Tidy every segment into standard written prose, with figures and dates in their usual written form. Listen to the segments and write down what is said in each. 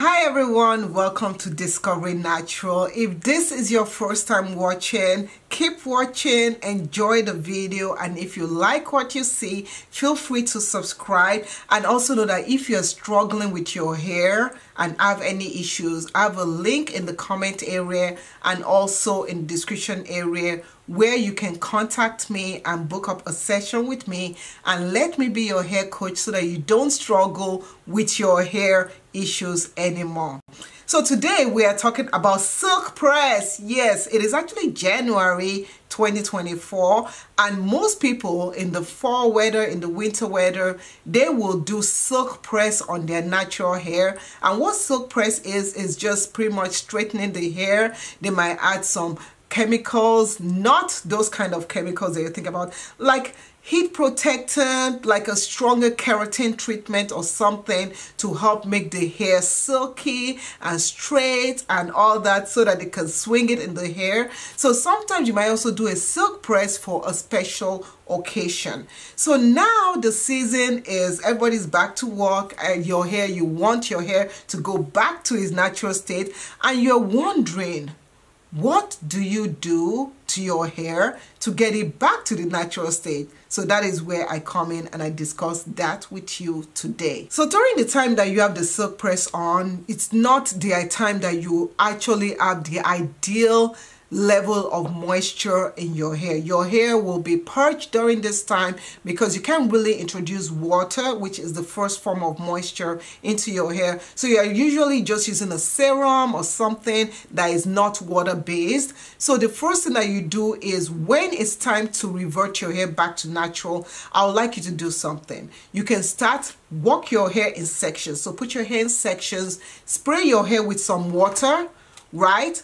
Hi everyone, welcome to Discovery Natural. If this is your first time watching, keep watching, enjoy the video, and if you like what you see, feel free to subscribe. And also know that if you're struggling with your hair and have any issues, I have a link in the comment area and also in the description area where you can contact me and book up a session with me and let me be your hair coach so that you don't struggle with your hair issues anymore. So today we are talking about silk press. Yes, it is actually January 2024 and most people in the fall weather, in the winter weather, they will do silk press on their natural hair. And what silk press is just pretty much straightening the hair. They might add some chemicals, not those kind of chemicals that you think about, like heat protectant, like a stronger keratin treatment or something to help make the hair silky and straight and all that so that they can swing it in the hair. So sometimes you might also do a silk press for a special occasion. So now the season is, everybody's back to work and your hair, you want your hair to go back to its natural state and you're wondering, what do you do to your hair to get it back to the natural state? So that is where I come in and I discuss that with you today. So during the time that you have the silk press on, it's not the time that you actually have the ideal level of moisture in your hair. Your hair will be parched during this time because you can't really introduce water, which is the first form of moisture, into your hair. So you're usually just using a serum or something that is not water based. So the first thing that you do is when it's time to revert your hair back to natural, I would like you to do something. You can start walk your hair in sections. So put your hair in sections, spray your hair with some water, right?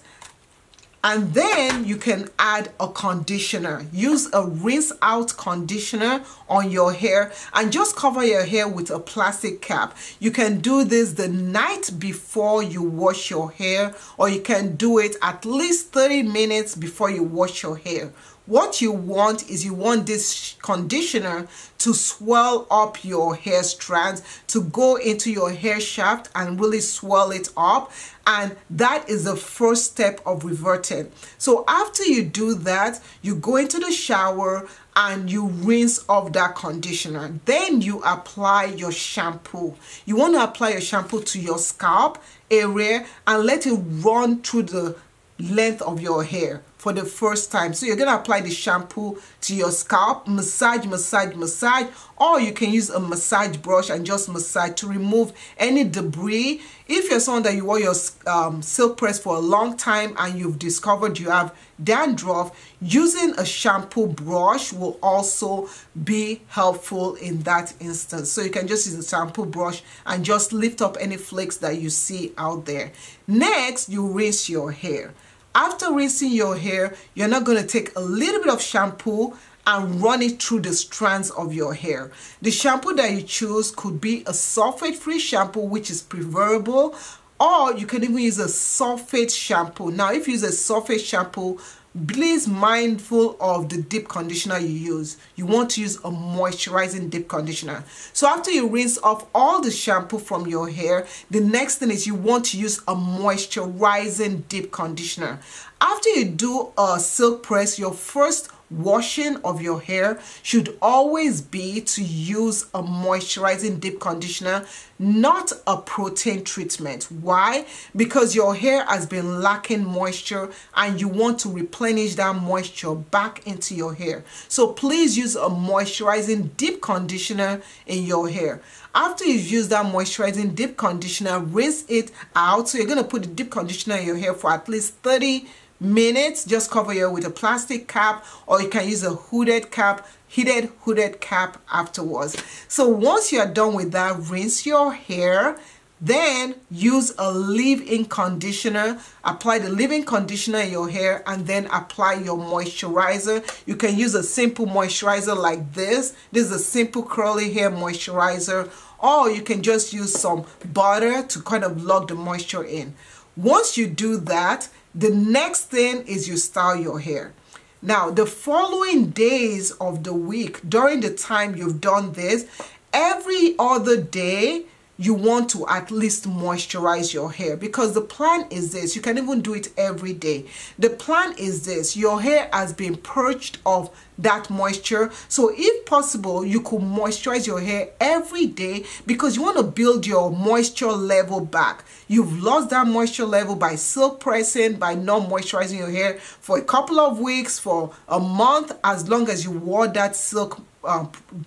And then you can add a conditioner. Use a rinse out conditioner on your hair and just cover your hair with a plastic cap. You can do this the night before you wash your hair, or you can do it at least 30 minutes before you wash your hair. What you want is you want this conditioner to swell up your hair strands, to go into your hair shaft and really swell it up. And that is the first step of reverting. So after you do that, you go into the shower and you rinse off that conditioner. Then you apply your shampoo. You want to apply your shampoo to your scalp area and let it run through the length of your hair for the first time. So you're going to apply the shampoo to your scalp, massage, massage, massage, or you can use a massage brush and just massage to remove any debris. If you're someone that you wore your silk press for a long time and you've discovered you have dandruff, using a shampoo brush will also be helpful in that instance. So you can just use a shampoo brush and just lift up any flakes that you see out there. Next, you rinse your hair. After rinsing your hair, you're not going to take a little bit of shampoo and run it through the strands of your hair. The shampoo that you choose could be a sulfate-free shampoo, which is preferable, or you can even use a sulfate shampoo. Now, if you use a sulfate shampoo, please mindful of the deep conditioner you use. You want to use a moisturizing deep conditioner. So after you rinse off all the shampoo from your hair, the next thing is you want to use a moisturizing deep conditioner. After you do a silk press, your first washing of your hair should always be to use a moisturizing deep conditioner, not a protein treatment. Why? Because your hair has been lacking moisture and you want to replenish that moisture back into your hair. So please use a moisturizing deep conditioner in your hair. After you've used that moisturizing deep conditioner, rinse it out. So you're going to put the deep conditioner in your hair for at least 30 minutes. Just cover your hair with a plastic cap, or you can use a hooded cap, hooded cap afterwards. So once you are done with that, rinse your hair, then use a leave-in conditioner. Apply the leave-in conditioner in your hair and then apply your moisturizer. You can use a simple moisturizer like this. This is a simple curly hair moisturizer, or you can just use some butter to kind of lock the moisture in. Once you do that, the next thing is you style your hair. Now, the following days of the week, during the time you've done this, every other day, you want to at least moisturize your hair, because the plan is this. You can even do it every day. The plan is this: your hair has been purged of that moisture, so if possible you could moisturize your hair every day, because you want to build your moisture level back. You've lost that moisture level by silk pressing, by not moisturizing your hair for a couple of weeks, for a month, as long as you wore that silk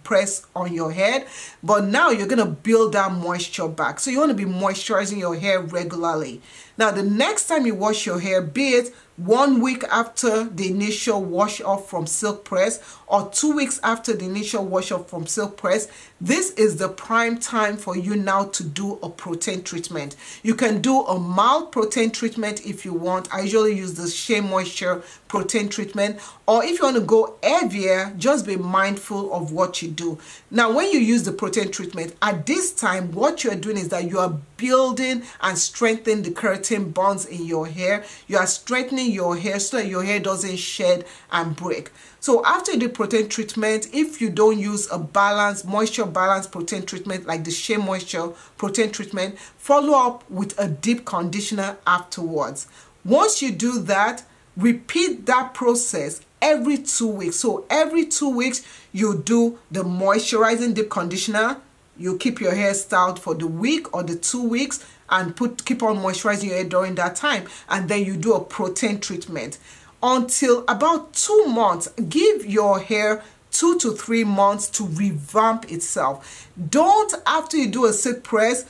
press on your head. But now you're going to build that moisture back, so you want to be moisturizing your hair regularly. Now the next time you wash your hair, be it 1 week after the initial wash off from silk press or 2 weeks after the initial wash off from silk press, this is the prime time for you now to do a protein treatment. You can do a mild protein treatment if you want. I usually use the Shea Moisture protein treatment, or if you want to go heavier, just be mindful of what you do. Now when you use the protein treatment, at this time what you're doing is that you are building and strengthening the keratin bonds in your hair. You are strengthening your hair so that your hair doesn't shed and break. So after you do protein treatment, if you don't use a balanced, moisture balanced protein treatment like the Shea Moisture protein treatment, follow up with a deep conditioner afterwards. Once you do that, repeat that process every 2 weeks. So every 2 weeks you do the moisturizing deep conditioner. You keep your hair styled for the week or the 2 weeks and keep on moisturizing your hair during that time, and then you do a protein treatment until about 2 months. Give your hair 2 to 3 months to revamp itself. Don't, after you do a silk press,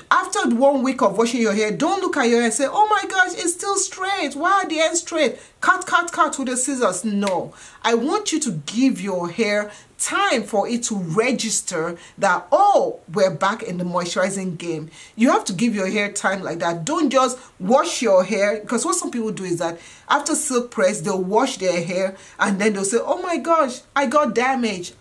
after 1 week of washing your hair, don't look at your hair and say, oh my gosh, it's still straight. Why are the ends straight? Cut with the scissors. No, I want you to give your hair time for it to register that, oh, we're back in the moisturizing game. You have to give your hair time like that. Don't just wash your hair, because what some people do is that after silk press, they'll wash their hair and then they'll say, oh my gosh, I got damaged.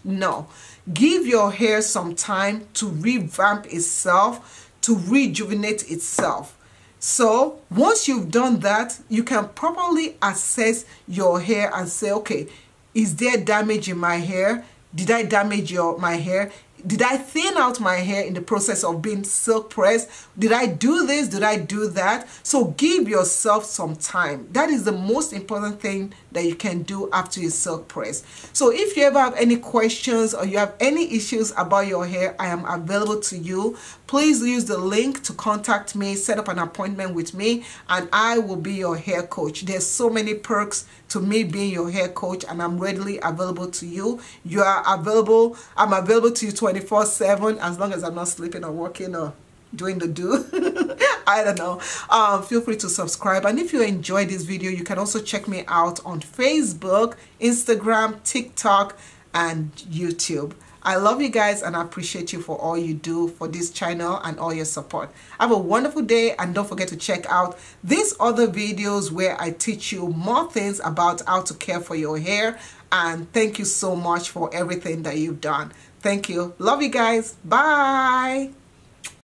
No. Give your hair some time to revamp itself, to rejuvenate itself. So once you've done that, you can properly assess your hair and say, okay, is there damage in my hair? Did I damage my hair? Did I thin out my hair in the process of being silk pressed? Did I do this? Did I do that? So give yourself some time. That is the most important thing that you can do after you silk press. So if you ever have any questions or you have any issues about your hair, I am available to you. Please use the link to contact me, set up an appointment with me, and I will be your hair coach. There's so many perks to me being your hair coach, and I'm readily available to you. You are available. I'm available to you 24/7, as long as I'm not sleeping or working or doing the do. I don't know. Feel free to subscribe, and if you enjoyed this video, you can also check me out on Facebook, Instagram, TikTok, and YouTube. I love you guys, and I appreciate you for all you do for this channel and all your support. Have a wonderful day, and don't forget to check out these other videos where I teach you more things about how to care for your hair. And thank you so much for everything that you've done. Thank you. Love you guys. Bye.